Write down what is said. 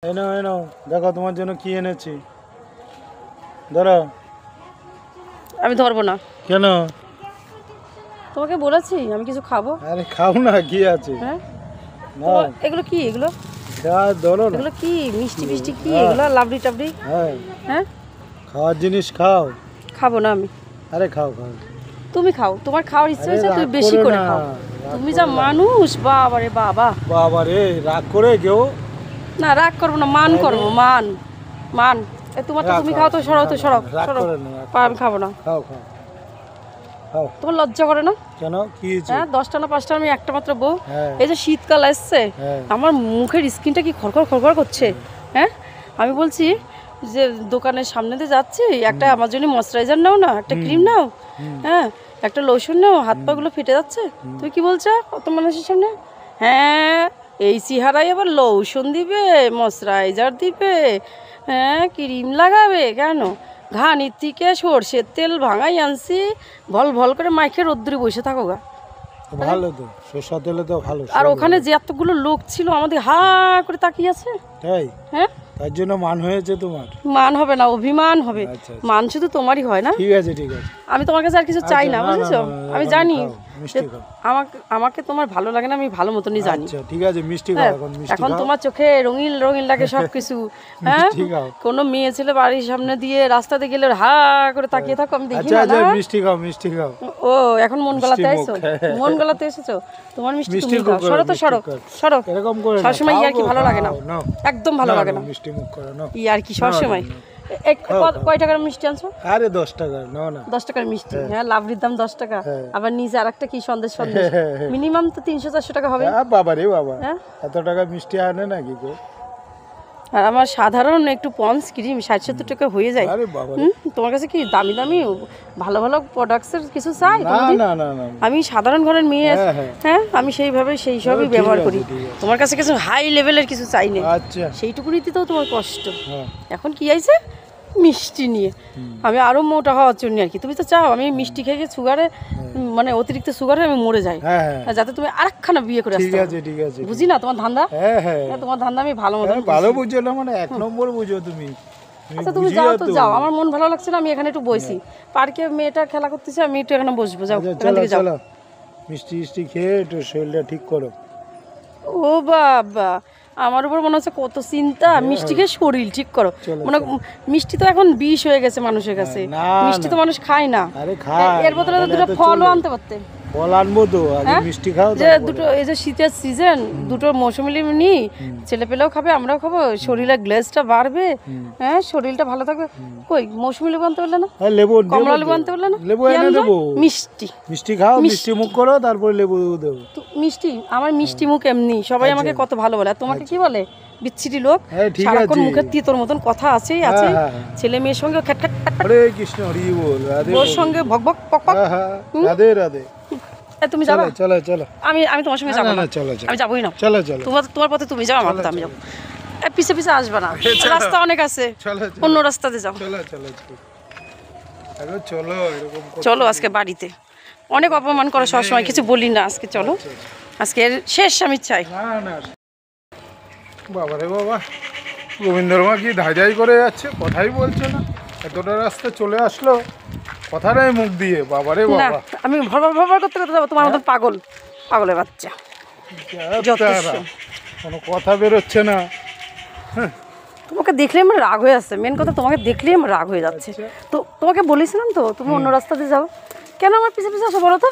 এই নাও এই নাও, দেখো তোমার জন্য কি এনেছি। ধরো। আমি ধরবো না। কেন? তোমাকে বলেছি আমি কিছু খাবো। আরে খাও না, কি আছে? হ্যাঁ নাও। এগুলো কি? এগুলো ধরো না। এগুলো কি? মিষ্টি মিষ্টি কি এগুলো? লাবড়ি টাবড়ি? হ্যাঁ হ্যাঁ খাওয়ার জিনিস খাও। খাবো না আমি। আরে খাও খাও। তুমি খাও, তোমার খাওয়ার ইচ্ছে হয়েছে, তুমি বেশি করে খাও। তুমি যা মানুষ, বাবা রে বাবা। বাবা রে, রাগ করে কেউ? না রাগ করবো না, মান করবো, মান মান। তোমার তো তুমি খাও তো, সরো তো, সরো সরো। আমি খাবো না। খাও খাও খাও। তোমার লজ্জা করে না? কেন, কি হয়েছে? হ্যাঁ 10টা না 5টা, আমি একটা মাত্র বউ। হ্যাঁ। এই যে শীতকাল আসছে, আমার মুখের স্কিনটা কি খড়খড় খড়খড় করছে। হ্যাঁ আমি বলছি যে দোকানের সামনে দিয়ে যাচ্ছি, একটা আমার জন্য ময়শ্চারাইজার নাও না, একটা ক্রিম নাও, হ্যাঁ একটা লোশন নাও, হাত পাগুলো ফেটে যাচ্ছে। তুমি কি বলছো অত মানুষের সামনে? হ্যাঁ এই চেহারায় আবার লোশন দিবে, ময়শ্চারাইজার দিবে, হ্যাঁ ক্রিম লাগাবে? কেন? ঘানির থেকে সর্ষের তেল ভাঙাই আনছি, ভল ভল করে মাইকে রোদ্দুরে বসে থাকো গা। ভালো তো, সরষা তেলে তো ভালো। আর ওখানে যে এতগুলো লোক ছিল আমাদের হা করে তাকিয়ে আছে। তাই? হ্যাঁ তার জন্য মান হয়েছে তোমার? মান হবে না, অভিমান হবে। আচ্ছা, মান শুধু তোমারই হয় না। ঠিক আছে ঠিক আছে। আমি তোমার কাছে আর কিছু চাই না, বুঝেছো? আমি জানি মিষ্টি খাও। আমাকে আমাকে তোমার ভালো লাগে না, আমি ভালো মতনই জানি। আচ্ছা ঠিক আছে, মিষ্টি খাও এখন। মিষ্টি এখন খাও। তোমার চোখে রঙিন রঙিন লাগে সবকিছু। হ্যাঁ মিষ্টি খাও। কোনো মেয়ে ছেলে বাড়ির সামনে দিয়ে রাস্তাতে গেলে হা করে তাকিয়ে থাকো, আমি দেখি আচ্ছা না। আচ্ছা, না মিষ্টি খাও মিষ্টি খাও। ও এখন মন গলাতে এসেছো? মন গলাতে এসেছো? তোমার মিষ্টি মিষ্টি তুমি খাও। সরো তো, সরো সরো। এরকম করে না, সবসময় খাও ইয়ার কি গো, ভালো লাগে না, খাও, নাও। একদম ভালো লাগে না। মিষ্টি মুখ করো, নাও। ইয়ার কি সবসময়? কয় টাকার মিষ্টি আনছো? আরে 10 টাকা, নাও না। 10 টাকার মিষ্টি? হ্যাঁ লাভরির দাম 10 টাকা। হ্যাঁ। আবার নিজে আরেকটা কি সন্দেশ সন্দেশ, মিনিমাম তো 300-400 টাকা হবে। বাবা রে বাবা, হ্যাঁ? এত টাকা মিষ্টি আনে নাকি গো? আর আমার সাধারণ একটু পন্স ক্রিম 60-70 টাকা হয়ে যায়। আরে বাবা রে। তোমার কাছে কি দামি দামি ভালো ভালো প্রোডাক্টসের কিছু চাই? না না না না। আমি সাধারণ ঘরের মেয়ে। হ্যাঁ, হ্যাঁ। হ্যাঁ আমি সেইভাবে সেই সবই ঠিক ব্যবহার আছে, করি। ঠিক আছে। তোমার কাছে কিছু হাই লেভেলের কিছু চাই না, আচ্ছা। সেইটুকুনিতে তো তোমার কষ্ট। হ্যাঁ। এখন কি আইছে মিষ্টি নিয়ে, আমি আরো মোটা হওয়ার জন্য আর কি। তুমি তো চাও আমি মিষ্টি খেয়ে সুগারে, মানে অতিরিক্ত সুগারে আমি মরে যাই, হ্যাঁ হ্যাঁ, যাতে তুমি আরেকখানা বিয়ে করে ঠিক আসতে আছে ঠিক আছে। বুঝি না তোমার ধান্দা। হ্যাঁ হ্যাঁ, তোমার ধান্দা আমি ভালো মতো ভালো বুঝো না, মানে 1 নম্বর বুঝো তুমি। আচ্ছা তুমি যাও তো, যাও। আমার মন ভালো লাগছে না, আমি এখানে একটু বসি। পার্কে মেয়েটা খেলা করতেছে, আমি একটু এখানে বসবো। যাও এখান চলো থেকে যাও। চলো, মিষ্টি মিষ্টি খেয়ে একটু শরীরটা ঠিক করো। ও বাবা, আমার উপর মনে হচ্ছে কত চিন্তা। মিষ্টি খেয়ে শরীর ঠিক করো, মানে মিষ্টি তো এখন বিষ হয়ে গেছে মানুষের কাছে। না, মিষ্টি তো মানুষ খায় না। আরে খায়, এর বদলে তো দুটো ফলও আনতে পারতে। ফল আনবো তো, আগে মিষ্টি খাও। যে দুটো, এই যে শীতের সিজন, দুটো মৌসুমি নি, ছেলে পেলেও খাবে, আমরাও খাবো, শরীরের গ্লেজটা বাড়বে, হ্যাঁ শরীরটা ভালো থাকবে। কই মৌসুমি লেবু আনতে পারলে না? হ্যাঁ লেবু, কমলা লেবু আনতে পারলে না? লেবু কি এনে আনবে? দেবো। মিষ্টি মিষ্টি খাও, মিষ্টি মুখ করো, তারপরে লেবু দেবো। মিষ্টি, আমার মিষ্টি মুখ এমনি, সবাই আমাকে কত ভালো বলে। আর তোমাকে কি বলে? বিচ্ছিরি লোক, সারাক্ষণ মুখের তিতর মতন কথা আছেই আছে। ছেলে মেয়ের সঙ্গে খ্যাট খ্যাট খ্যাট, হরে কৃষ্ণ হরি বল, রাধে ওর সঙ্গে ভক ভক পক পক। রাধে রাধে। তুমি যাবে? চলো চলো। আমি তোমার সঙ্গে যাবো না, চলো চলো, আমি যাবোই না। চলো চলো। তোমার পথে তুমি যাও, আমার পথে আমি যাবো। পিছে পিছে আসবে না, রাস্তা অনেক আছে, অন্য রাস্তাতে যাও। চলো চলো চলো, এরকম চলো আজকে বাড়িতে। অনেক অপমান করো সবসময়, কিছু বলি না। আজকে চলো, আজকে শেষ আমি চাই। না না। বাবা রে বাবা, গোবিন্দর মা কি ধাই করে যাচ্ছে, কথাই বলছে না। এতটা রাস্তা চলে আসলো, কথা নেই মুখ দিয়ে। বাবা রে না বাবা, আমি ভরভর ভরভর করতে করতে যাবো, তোমার মতন পাগল, পাগলের বাচ্চা। কোনো কথা বেরোচ্ছে না। তোমাকে দেখলেই আমার রাগ হয়ে আসছে, মেন কথা তোমাকে দেখলেই আমার রাগ হয়ে যাচ্ছে। তো তোমাকে বলেছিলাম তো তুমি অন্য রাস্তাতে যাও, কেন আমার পিছে পিছে আসো বলো তো?